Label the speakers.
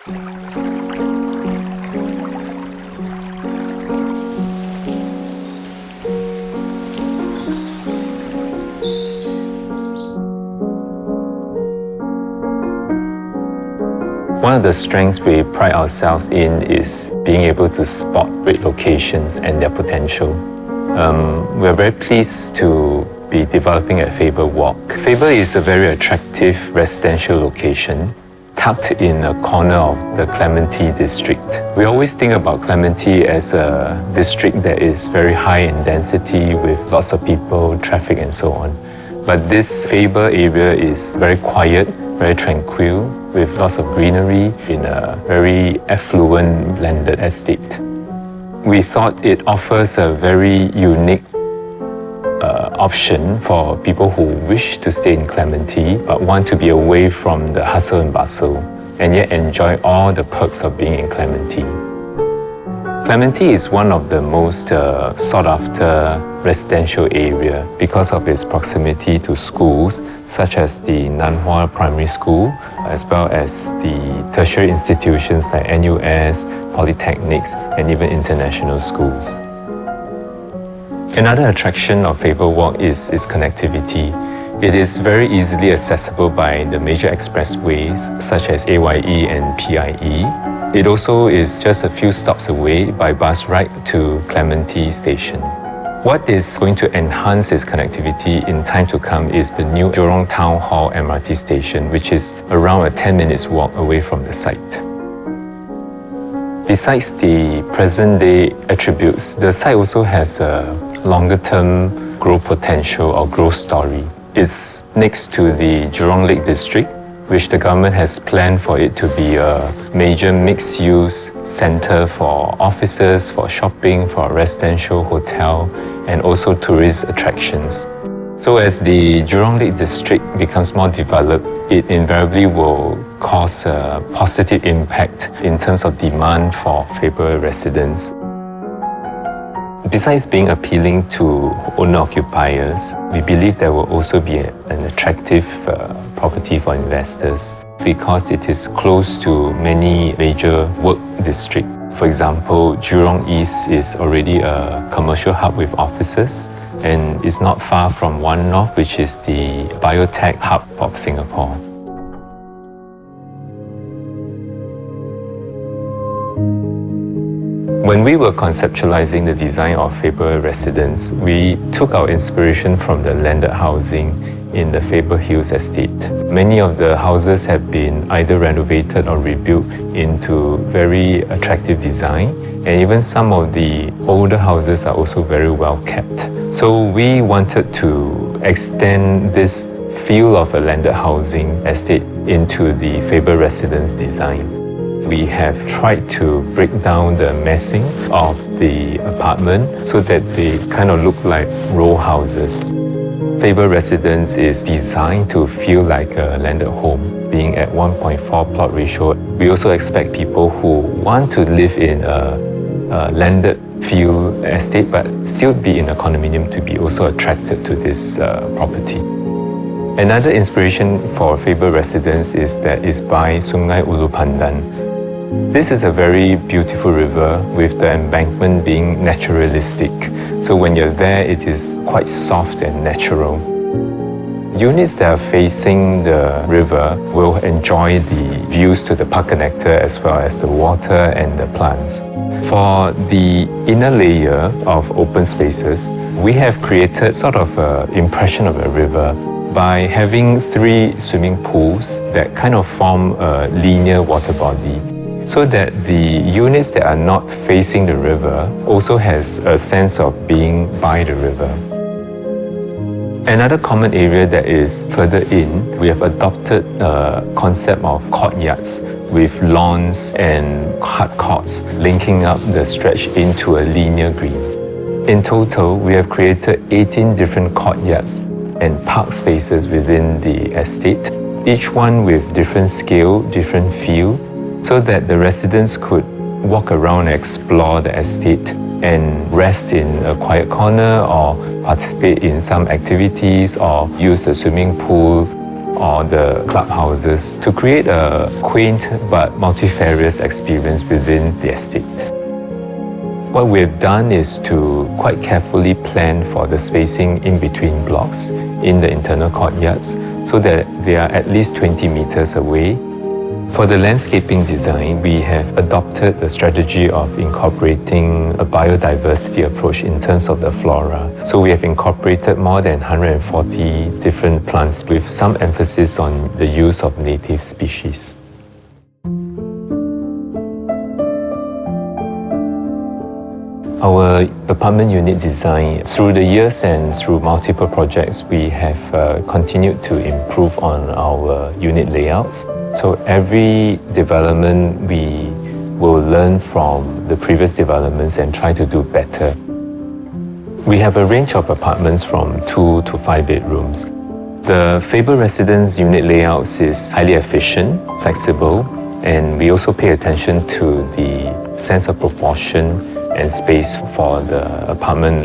Speaker 1: One of the strengths we pride ourselves in is being able to spot great locations and their potential. We are very pleased to be developing at Faber Walk. Faber is a very attractive residential location tucked in a corner of the Clementi district. We always think about Clementi as a district that is very high in density with lots of people, traffic and so on. But this Faber area is very quiet, very tranquil, with lots of greenery in a very affluent landed estate. We thought it offers a very unique option for people who wish to stay in Clementi but want to be away from the hustle and bustle and yet enjoy all the perks of being in Clementi. Clementi is one of the most sought after residential area because of its proximity to schools such as the Nanhua Primary School, as well as the tertiary institutions like NUS, polytechnics, and even international schools. Another attraction of Faber Walk is its connectivity. It is very easily accessible by the major expressways such as AYE and PIE. It also is just a few stops away by bus ride to Clementi Station. What is going to enhance its connectivity in time to come is the new Jurong Town Hall MRT station, which is around a 10 minutes walk away from the site. Besides the present-day attributes, the site also has a longer-term growth potential or growth story. It's next to the Jurong Lake District, which the government has planned for it to be a major mixed-use center for offices, for shopping, for a residential hotel, and also tourist attractions. So as the Jurong Lake District becomes more developed, it invariably will cause a positive impact in terms of demand for Faber residents. Besides being appealing to owner-occupiers, we believe there will also be an attractive property for investors because it is close to many major work districts. For example, Jurong East is already a commercial hub with offices and is not far from One North, which is the biotech hub of Singapore. When we were conceptualizing the design of Faber Residence, we took our inspiration from the landed housing in the Faber Hills estate. Many of the houses have been either renovated or rebuilt into very attractive design, and even some of the older houses are also very well kept. So we wanted to extend this feel of a landed housing estate into the Faber Residence design. We have tried to break down the massing of the apartment so that they kind of look like row houses. Faber Residence is designed to feel like a landed home, being at 1.4 plot ratio. We also expect people who want to live in a landed feel estate but still be in a condominium to be also attracted to this property. Another inspiration for Faber Residence is that it's by Sungai Ulu Pandan. This is a very beautiful river with the embankment being naturalistic. So when you're there, it is quite soft and natural. Units that are facing the river will enjoy the views to the park connector as well as the water and the plants. For the inner layer of open spaces, we have created sort of an impression of a river by having 3 swimming pools that kind of form a linear water body, so that the units that are not facing the river also has a sense of being by the river. Another common area that is further in, we have adopted a concept of courtyards with lawns and hard courts linking up the stretch into a linear green. In total, we have created 18 different courtyards and park spaces within the estate, each one with different scale, different feel, so that the residents could walk around and explore the estate and rest in a quiet corner or participate in some activities or use the swimming pool or the clubhouses to create a quaint but multifarious experience within the estate. What we've done is to quite carefully plan for the spacing in between blocks in the internal courtyards so that they are at least 20 meters away. For the landscaping design, we have adopted the strategy of incorporating a biodiversity approach in terms of the flora. So we have incorporated more than 140 different plants with some emphasis on the use of native species. Our apartment unit design, through the years and through multiple projects, we have continued to improve on our unit layouts. So every development, we will learn from the previous developments and try to do better. We have a range of apartments from 2 to 5 bedrooms. The Faber Residence unit layouts is highly efficient, flexible, and we also pay attention to the sense of proportion and space for the apartment